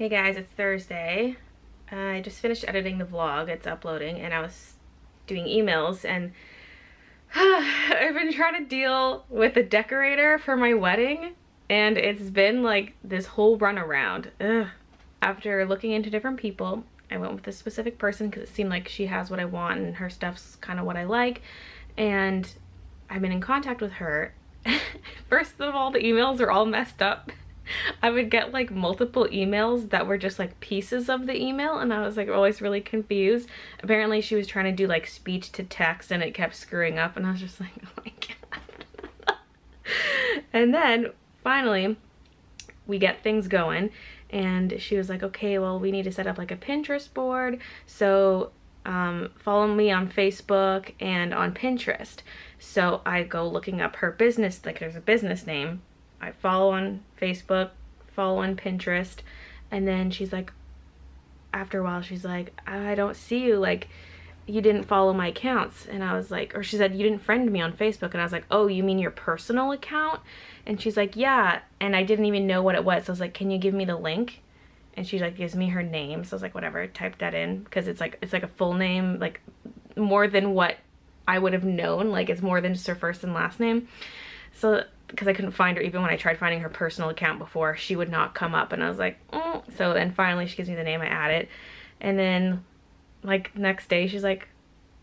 Hey guys, it's Thursday. I just finished editing the vlog. It's uploading and I was doing emails and I've been trying to deal with a decorator for my wedding and it's been like this whole run around. After looking into different people, I went with a specific person because it seemed like she has what I want and her stuff's kind of what I like, and I've been in contact with her. First of all, the emails are all messed up. I would get like multiple emails that were just like pieces of the email and I was like always really confused. Apparently she was trying to do like speech to text and it kept screwing up and I was just like, oh my god. And then finally we get things going and she was like, okay, well we need to set up like a Pinterest board, so follow me on Facebook and on Pinterest. So I go looking up her business, like there's a business name. I follow on Facebook, follow on Pinterest, and then she's like, after a while, she's like, I don't see you, like, you didn't follow my accounts. And I was like, or she said, you didn't friend me on Facebook. And I was like, oh, you mean your personal account? And she's like, yeah. And I didn't even know what it was. So I was like, can you give me the link? And she like gives me her name. So I was like, whatever, type that in, because it's like a full name, like more than what I would have known. Like it's more than just her first and last name. So because I couldn't find her, even when I tried finding her personal account before, she would not come up, and I was like, So then finally she gives me the name, I add it, and then like next day she's like,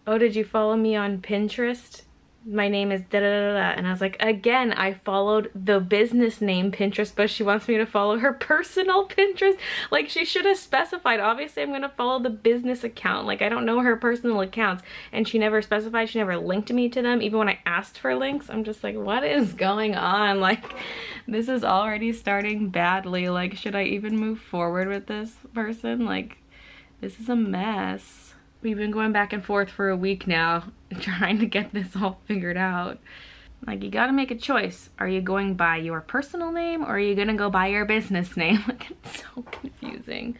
oh, did you follow me on Pinterest? My name is da da da da. And I was like, again, I followed the business name Pinterest, but she wants me to follow her personal Pinterest. Like she should have specified. Obviously I'm gonna follow the business account. Like I don't know her personal accounts, and she never specified. She never linked me to them. Even when I asked for links, I'm just like, what is going on? Like this is already starting badly. Like should I even move forward with this person? Like this is a mess. We've been going back and forth for a week now trying to get this all figured out. Like you gotta make a choice. Are you going by your personal name or are you gonna go by your business name? Like it's so confusing.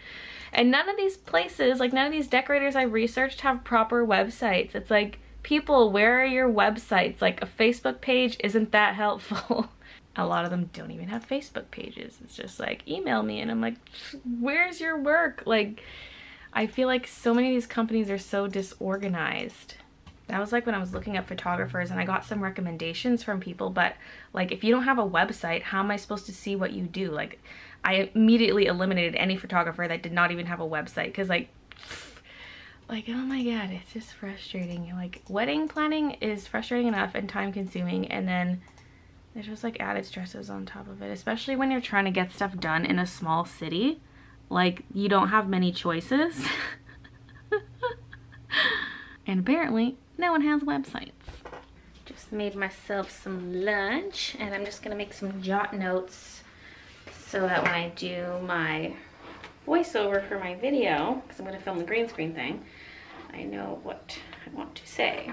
And none of these places, like none of these decorators I researched have proper websites. It's like, people, where are your websites? Like a Facebook page isn't that helpful. A lot of them don't even have Facebook pages. It's just like, email me, and I'm like, where's your work? Like I feel like so many of these companies are so disorganized. That was like when I was looking up photographers and I got some recommendations from people, but like if you don't have a website, how am I supposed to see what you do? Like I immediately eliminated any photographer that did not even have a website, because like oh my god, it's just frustrating. Like wedding planning is frustrating enough and time consuming, and then there's just like added stresses on top of it, especially when you're trying to get stuff done in a small city. Like you don't have many choices. And apparently no one has websites. Just made myself some lunch and I'm just gonna make some jot notes so that when I do my voiceover for my video, because I'm gonna film the green screen thing, I know what I want to say.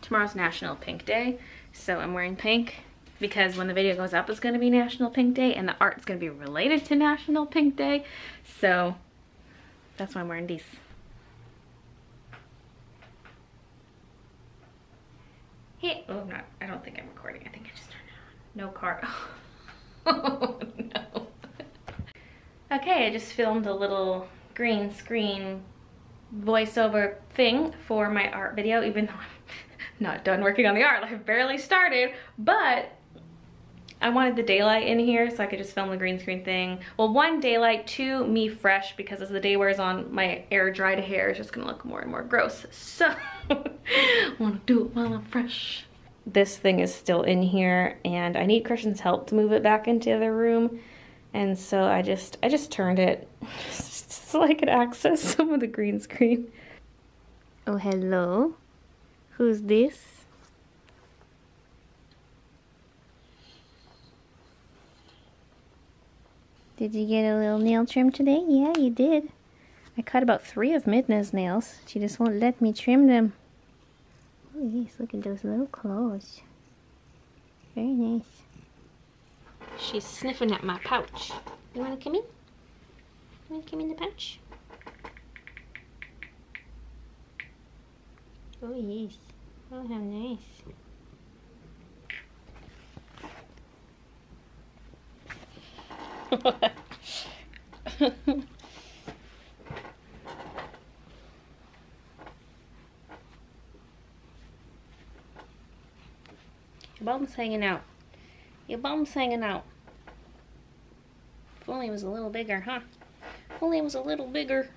Tomorrow's National Pink Day, so I'm wearing pink because when the video goes up it's going to be National Pink Day and the art's going to be related to National Pink Day, so that's why I'm wearing these. Hey, oh not, I don't think I'm recording. I think I just turned it on. No car. Oh no. Okay, I just filmed a little green screen voiceover thing for my art video, even though I'm not done working on the art. I've barely started, but I wanted the daylight in here so I could just film the green screen thing. Well, one, daylight, two, me fresh, because as the day wears on, my air dried hair is just gonna look more and more gross. So I wanna do it while I'm fresh. This thing is still in here and I need Christian's help to move it back into the other room. And so I just turned it just so I could access some of the green screen. Oh, hello. Who's this? Did you get a little nail trim today? Yeah, you did. I cut about 3 of Midna's nails. She just won't let me trim them. Oh yes, look at those little claws. Very nice. She's sniffing at my pouch. You wanna come in? You wanna come in the pouch? Oh yes. Oh, how nice. Your bum's hanging out. Your bum's hanging out. If only it was a little bigger, huh? If only it was a little bigger.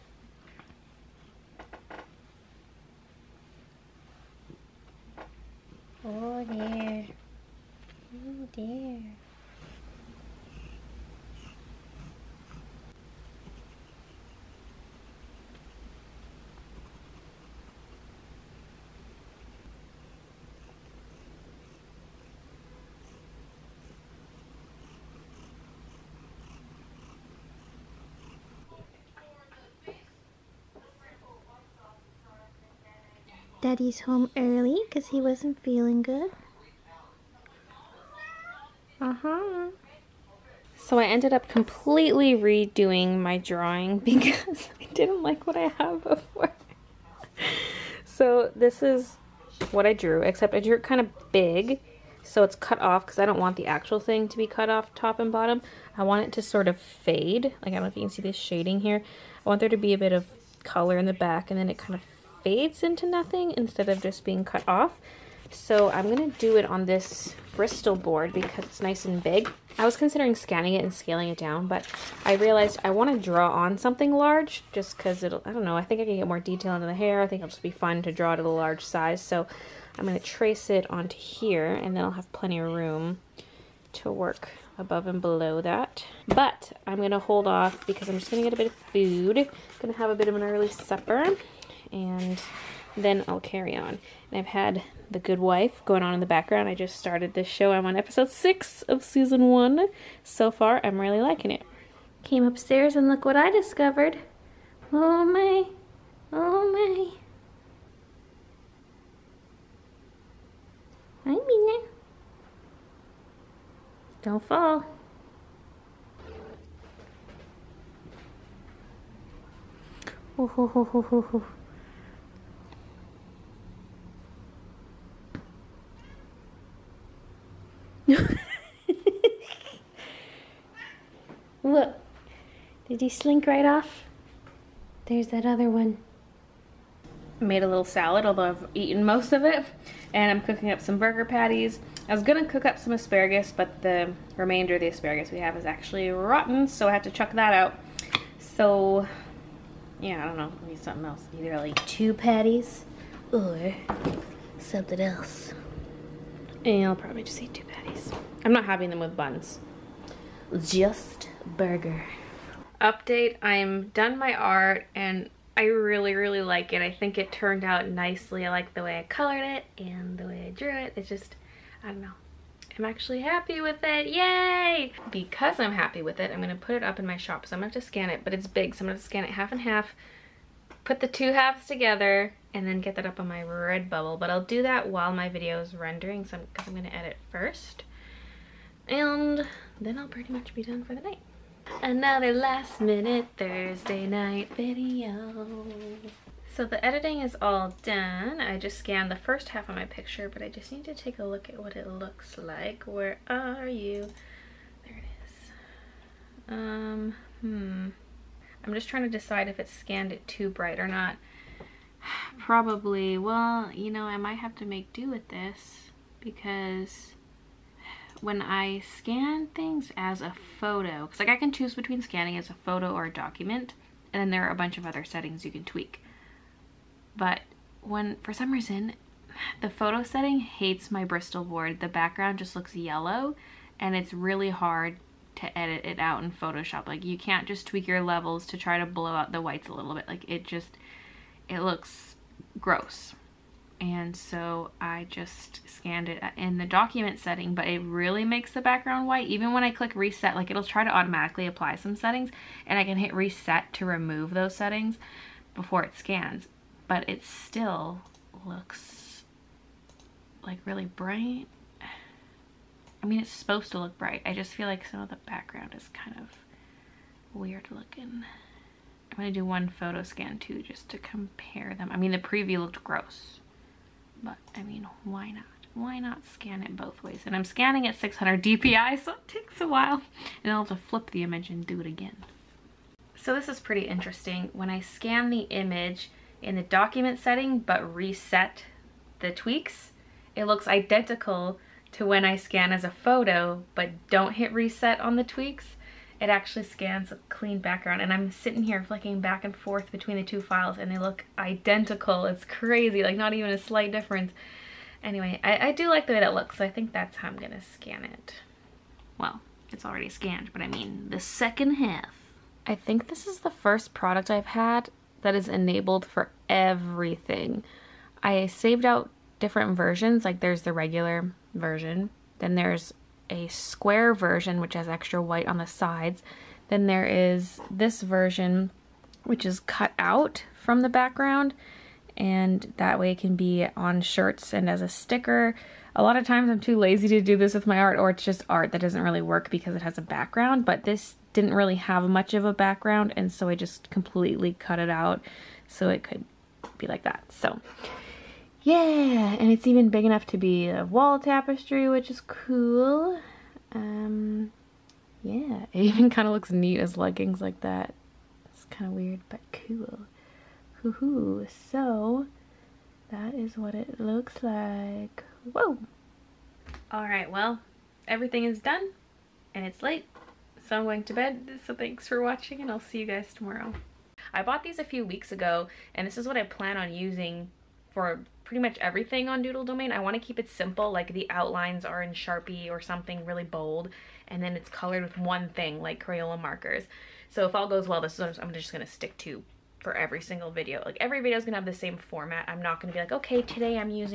Oh dear. Oh dear. Daddy's home early because he wasn't feeling good. So I ended up completely redoing my drawing because I didn't like what I had before. So this is what I drew, except I drew it kind of big, so it's cut off because I don't want the actual thing to be cut off top and bottom. I want it to sort of fade. Like, I don't know if you can see this shading here. I want there to be a bit of color in the back, and then it kind of fades into nothing instead of just being cut off. So I'm going to do it on this Bristol board because it's nice and big. I was considering scanning it and scaling it down, but I realized I want to draw on something large just because it'll, I don't know, I think I can get more detail into the hair. I think it'll just be fun to draw it at a large size. So I'm going to trace it onto here, and then I'll have plenty of room to work above and below that. But I'm going to hold off because I'm just going to get a bit of food. I'm going to have a bit of an early supper, and then I'll carry on. And I've had The Good Wife going on in the background. I just started this show. I'm on episode 6 of season 1. So far, I'm really liking it. Came upstairs and look what I discovered. Oh my, oh my. Hi, Mina. Don't fall. Oh, ho, ho, ho, ho, ho. Look, did he slink right off? There's that other one. I made a little salad, although I've eaten most of it, and I'm cooking up some burger patties. I was gonna cook up some asparagus, but the remainder of the asparagus we have is actually rotten, so I had to chuck that out. So, yeah, I don't know, maybe something else. Either I'll eat 2 patties or something else. And I'll probably just eat 2 patties. I'm not having them with buns. Just burger. Update, I'm done my art and I really, really like it. I think it turned out nicely. I like the way I colored it and the way I drew it. It's just, I don't know. I'm actually happy with it. Yay! Because I'm happy with it, I'm gonna put it up in my shop. So I'm gonna have to scan it, but it's big. So I'm gonna scan it half and half, put the 2 halves together, and then get that up on my Redbubble. But I'll do that while my video is rendering, so because I'm gonna edit first. And then I'll pretty much be done for the night. Another last minute Thursday night video. So the editing is all done. I just scanned the first half of my picture, but I just need to take a look at what it looks like. Where are you? There it is. I'm just trying to decide if it scanned it too bright or not. Probably. Well, you know, I might have to make do with this because when I scan things as a photo, because like I can choose between scanning as a photo or a document, and then there are a bunch of other settings you can tweak. But when, for some reason, the photo setting hates my Bristol board, the background just looks yellow, and it's really hard to edit it out in Photoshop. Like, you can't just tweak your levels to try to blow out the whites a little bit. Like, it looks gross. And so I just scanned it in the document setting, but it really makes the background white. Even when I click reset, like, it'll try to automatically apply some settings, and I can hit reset to remove those settings before it scans. But it still looks like really bright. I mean, it's supposed to look bright. I just feel like some of the background is kind of weird looking. I'm gonna do one photo scan too, just to compare them. I mean, the preview looked gross, but I mean, why not? why not scan it both ways? And I'm scanning at 600 DPI, so it takes a while. And I'll have to flip the image and do it again. So this is pretty interesting. When I scan the image in the document setting, but reset the tweaks, it looks identical to when I scan as a photo, but don't hit reset on the tweaks. It actually scans a clean background, and I'm sitting here flicking back and forth between the two files and they look identical. It's crazy, like not even a slight difference. Anyway, I do like the way that looks, so I think that's how I'm gonna scan it. Well, it's already scanned, but I mean the second half. I think this is the first product I've had that is enabled for everything. I saved out different versions, like there's the regular version, then there's a square version which has extra white on the sides, then there is this version which is cut out from the background, and that way it can be on shirts and as a sticker. A lot of times I'm too lazy to do this with my art, or it's just art that doesn't really work because it has a background, but this didn't really have much of a background, and so I just completely cut it out so it could be like that. So yeah, and it's even big enough to be a wall tapestry, which is cool. Yeah, it even kind of looks neat as leggings like that. It's kind of weird, but cool. Hoo-hoo. So that is what it looks like. Whoa! Alright, well, everything is done, and it's late, so I'm going to bed. So thanks for watching, and I'll see you guys tomorrow. I bought these a few weeks ago, and this is what I plan on using for pretty much everything on Doodle Domain. I want to keep it simple, like the outlines are in Sharpie or something really bold, and then it's colored with one thing, like Crayola markers. So if all goes well, this is what I'm just going to stick to for every single video. Like every video is going to have the same format. I'm not going to be like, okay, today I'm using